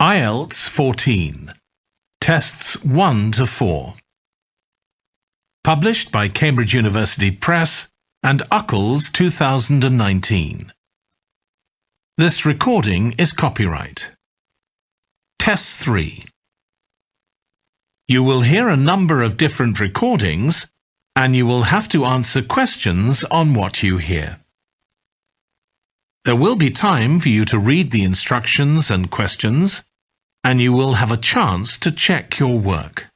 IELTS 14. Tests 1 to 4. Published by Cambridge University Press and Uckles 2019. This recording is copyright. Test 3. You will hear a number of different recordings and you will have to answer questions on what you hear. There will be time for you to read the instructions and questions, and you will have a chance to check your work.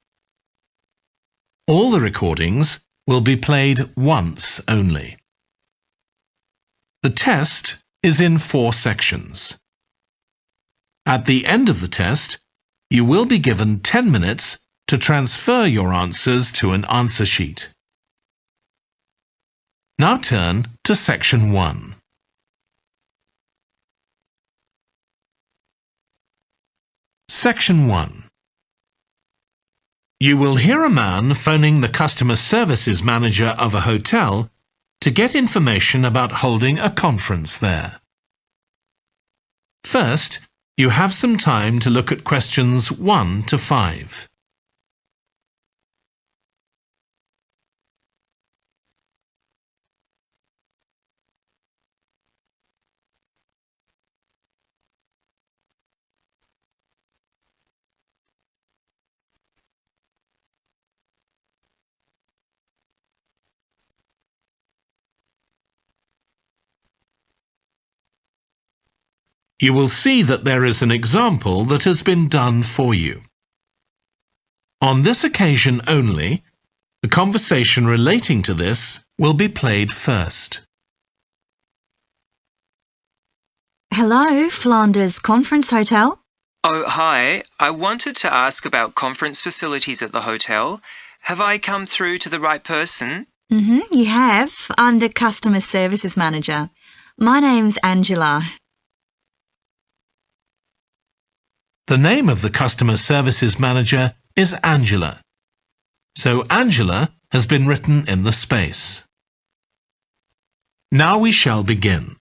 All the recordings will be played once only. The test is in 4 sections. At the end of the test, you will be given 10 minutes to transfer your answers to an answer sheet. Now turn to Section 1. Section 1. You will hear a man phoning the customer services manager of a hotel to get information about holding a conference there. First, you have some time to look at questions 1 to 5. You will see that there is an example that has been done for you. On this occasion only, the conversation relating to this will be played first. Hello, Flanders Conference Hotel. Oh, hi. I wanted to ask about conference facilities at the hotel. Have I come through to the right person? You have. I'm the customer services manager. My name's Angela. The name of the customer services manager is Angela. So Angela has been written in the space. Now we shall begin.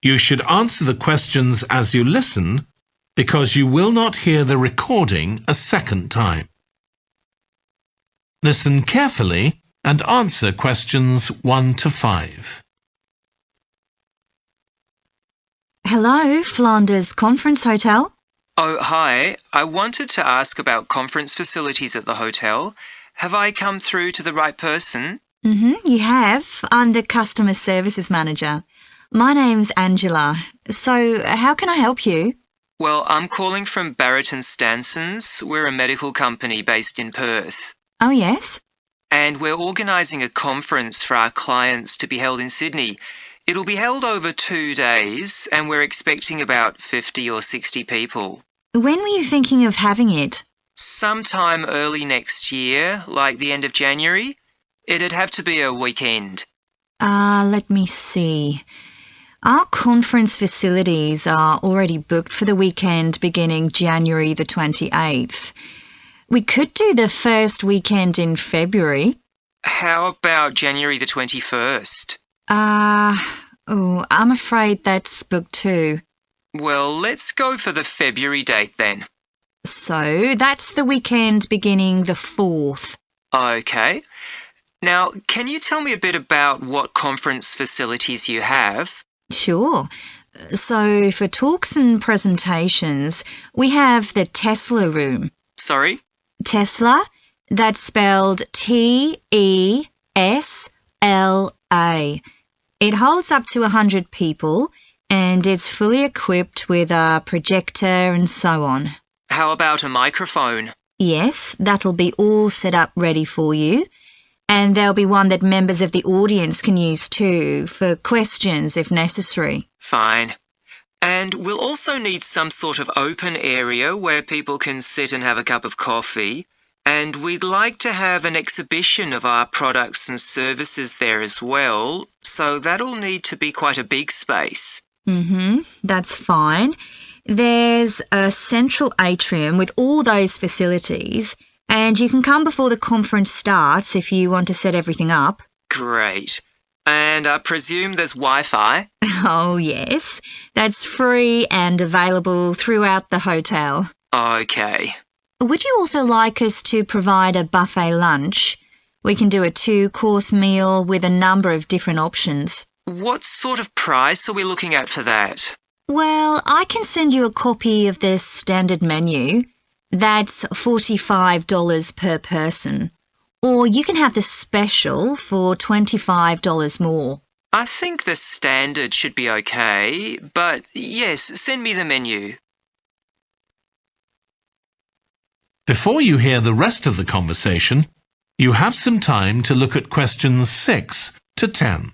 You should answer the questions as you listen because you will not hear the recording a second time. Listen carefully and answer questions 1 to 5. Hello, Flanders Conference Hotel. Oh, hi. I wanted to ask about conference facilities at the hotel. Have I come through to the right person? You have. I'm the customer services manager. My name's Angela. So, how can I help you? Well, I'm calling from Barrett & Stanson's. We're a medical company based in Perth. Oh, yes? And we're organising a conference for our clients to be held in Sydney. It'll be held over 2 days, and we're expecting about 50 or 60 people. When were you thinking of having it? Sometime early next year, like the end of January. It'd have to be a weekend. Let me see. Our conference facilities are already booked for the weekend beginning January the 28th. We could do the first weekend in February. How about January the 21st? I'm afraid that's booked too. Well, let's go for the February date then. So, that's the weekend beginning the 4th. Okay. Now, can you tell me a bit about what conference facilities you have? Sure. So, for talks and presentations, we have the Tesla room. Sorry? Tesla, that's spelled T-E-S-L-A. It holds up to 100 people and it's fully equipped with a projector and so on. How about a microphone? Yes, that'll be all set up ready for you. And there'll be one that members of the audience can use too, for questions if necessary. Fine. And we'll also need some sort of open area where people can sit and have a cup of coffee. And we'd like to have an exhibition of our products and services there as well, so that'll need to be quite a big space. That's fine. There's a central atrium with all those facilities, and you can come before the conference starts if you want to set everything up. Great. And I presume there's Wi-Fi? Oh, yes. That's free and available throughout the hotel. Okay. Would you also like us to provide a buffet lunch? We can do a 2-course meal with a number of different options. What sort of price are we looking at for that? Well, I can send you a copy of the standard menu. That's $45 per person. Or you can have the special for $25 more. I think the standard should be okay, but yes, send me the menu. Before you hear the rest of the conversation, you have some time to look at questions 6 to 10.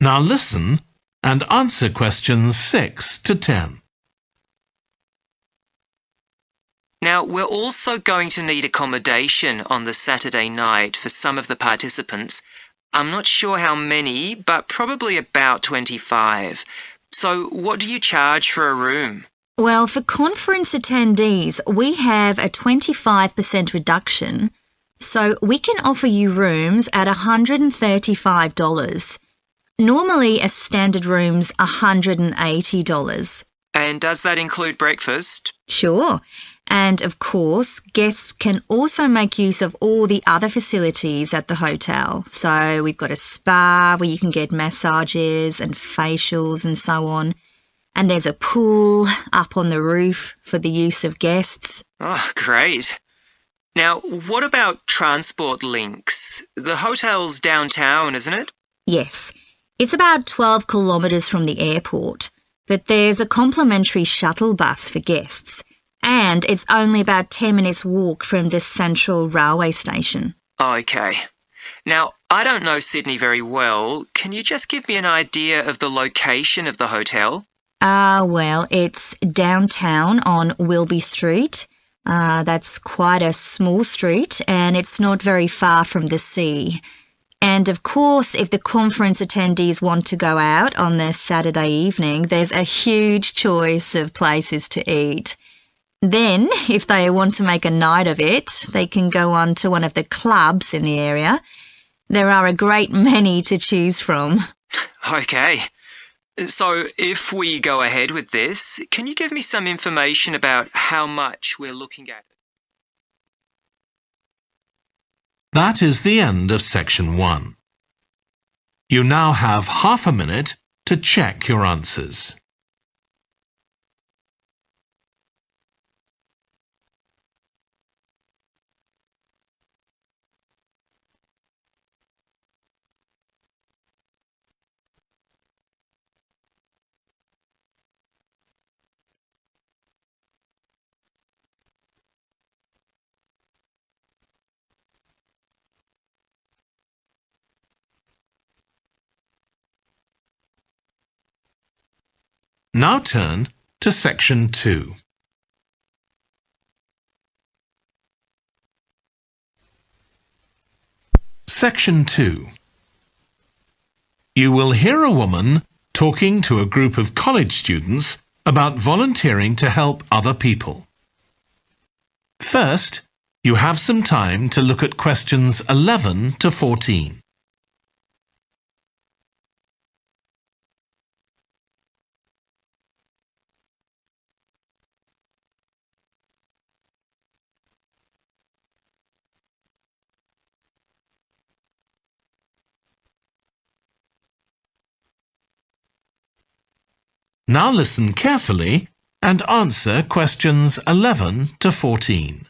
Now listen and answer questions 6 to 10. Now, we're also going to need accommodation on the Saturday night for some of the participants. I'm not sure how many, but probably about 25. So what do you charge for a room? Well, for conference attendees, we have a 25% reduction, so we can offer you rooms at $135. Normally, a standard room's $180. And does that include breakfast? Sure. And of course, guests can also make use of all the other facilities at the hotel. So we've got a spa where you can get massages and facials and so on. And there's a pool up on the roof for the use of guests. Oh, great. Now, what about transport links? The hotel's downtown, isn't it? Yes. It's about 12 kilometres from the airport, but there's a complimentary shuttle bus for guests, and it's only about 10 minutes walk from the central railway station. Okay. Now, I don't know Sydney very well. Can you just give me an idea of the location of the hotel? Well, it's downtown on Wilby Street. That's quite a small street, and it's not very far from the sea. And of course, if the conference attendees want to go out on the Saturday evening, there's a huge choice of places to eat. Then, if they want to make a night of it, they can go on to one of the clubs in the area. There are a great many to choose from. Okay. So, if we go ahead with this, can you give me some information about how much we're looking at? That is the end of section 1. You now have half a minute to check your answers. Now turn to section 2. Section 2. You will hear a woman talking to a group of college students about volunteering to help other people. First, you have some time to look at questions 11 to 14. Now listen carefully and answer questions 11 to 14.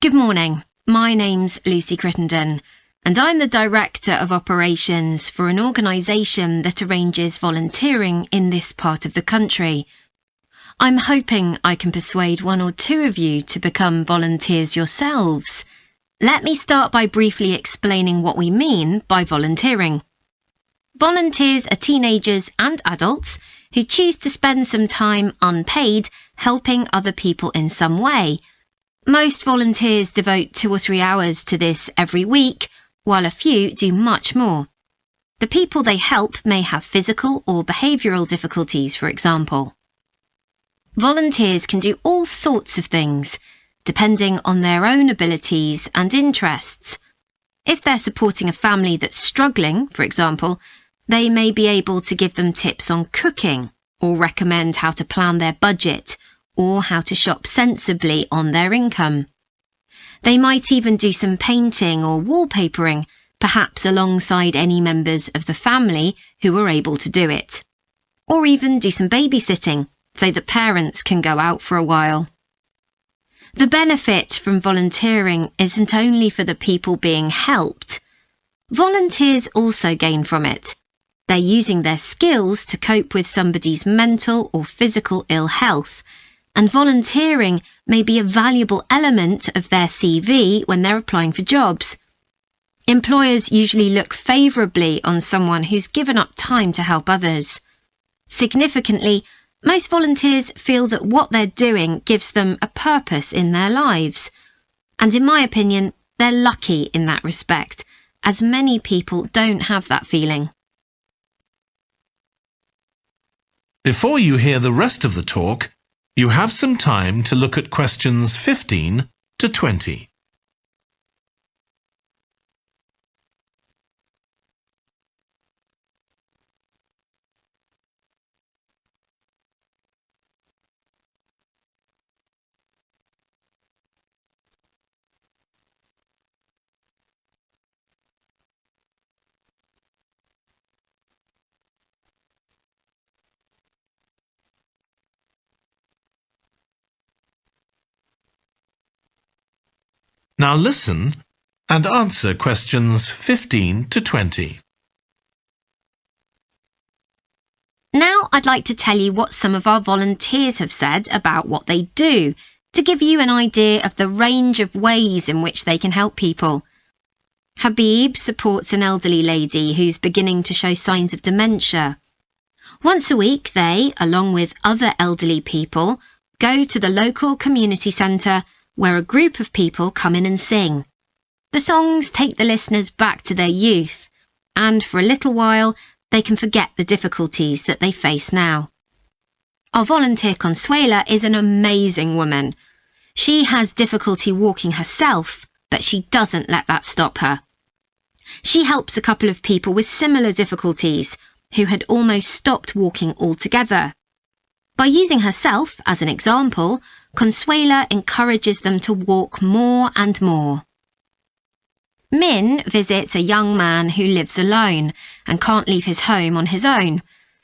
Good morning. My name's Lucy Crittenden, and I'm the Director of Operations for an organisation that arranges volunteering in this part of the country. I'm hoping I can persuade one or two of you to become volunteers yourselves. Let me start by briefly explaining what we mean by volunteering. Volunteers are teenagers and adults who choose to spend some time unpaid helping other people in some way. Most volunteers devote 2 or 3 hours to this every week, while a few do much more. The people they help may have physical or behavioural difficulties, for example. Volunteers can do all sorts of things, depending on their own abilities and interests. If they're supporting a family that's struggling, for example, they may be able to give them tips on cooking, or recommend how to plan their budget, or how to shop sensibly on their income. They might even do some painting or wallpapering, perhaps alongside any members of the family who are able to do it. Or even do some babysitting, so that parents can go out for a while. The benefit from volunteering isn't only for the people being helped. Volunteers also gain from it. They're using their skills to cope with somebody's mental or physical ill health, and volunteering may be a valuable element of their CV when they're applying for jobs. Employers usually look favourably on someone who's given up time to help others. Significantly, most volunteers feel that what they're doing gives them a purpose in their lives. And in my opinion, they're lucky in that respect, as many people don't have that feeling. Before you hear the rest of the talk, you have some time to look at questions 15 to 20. Now listen and answer questions 15 to 20. Now I'd like to tell you what some of our volunteers have said about what they do, to give you an idea of the range of ways in which they can help people. Habib supports an elderly lady who's beginning to show signs of dementia. Once a week they, along with other elderly people, go to the local community centre where a group of people come in and sing. The songs take the listeners back to their youth, and for a little while they can forget the difficulties that they face now. Our volunteer Consuela is an amazing woman. She has difficulty walking herself, but she doesn't let that stop her. She helps a couple of people with similar difficulties who had almost stopped walking altogether. By using herself as an example, Consuela encourages them to walk more and more. Min visits a young man who lives alone and can't leave his home on his own,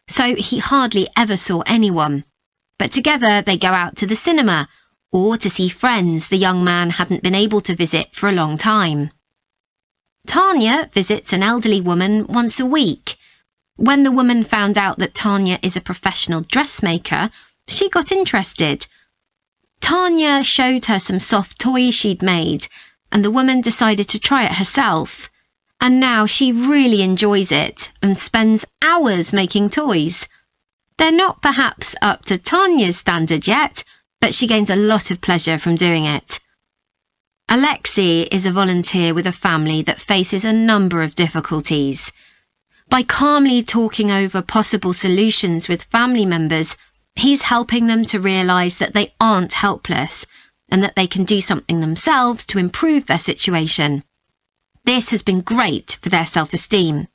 so he hardly ever saw anyone. But together they go out to the cinema or to see friends the young man hadn't been able to visit for a long time. Tanya visits an elderly woman once a week. When the woman found out that Tanya is a professional dressmaker, she got interested. Tanya showed her some soft toys she'd made, and the woman decided to try it herself. And now she really enjoys it and spends hours making toys. They're not perhaps up to Tanya's standard yet, but she gains a lot of pleasure from doing it. Alexi is a volunteer with a family that faces a number of difficulties. By calmly talking over possible solutions with family members, he's helping them to realise that they aren't helpless and that they can do something themselves to improve their situation. This has been great for their self-esteem.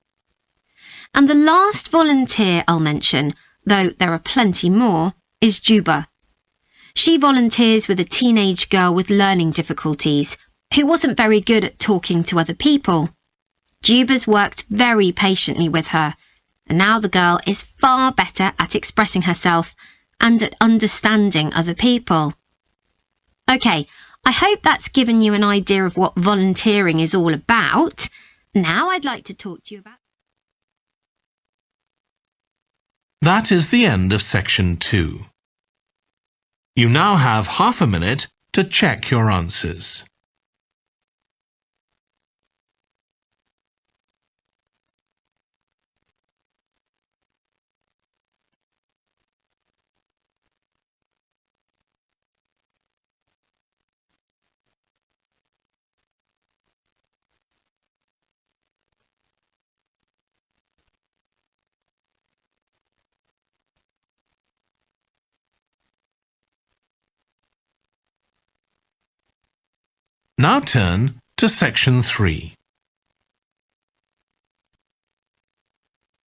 And the last volunteer I'll mention, though there are plenty more, is Juba. She volunteers with a teenage girl with learning difficulties who wasn't very good at talking to other people. Juba's worked very patiently with her, and now the girl is far better at expressing herself and at understanding other people. OK, I hope that's given you an idea of what volunteering is all about. Now I'd like to talk to you about... That is the end of section 2. You now have half a minute to check your answers. Now turn to Section 3.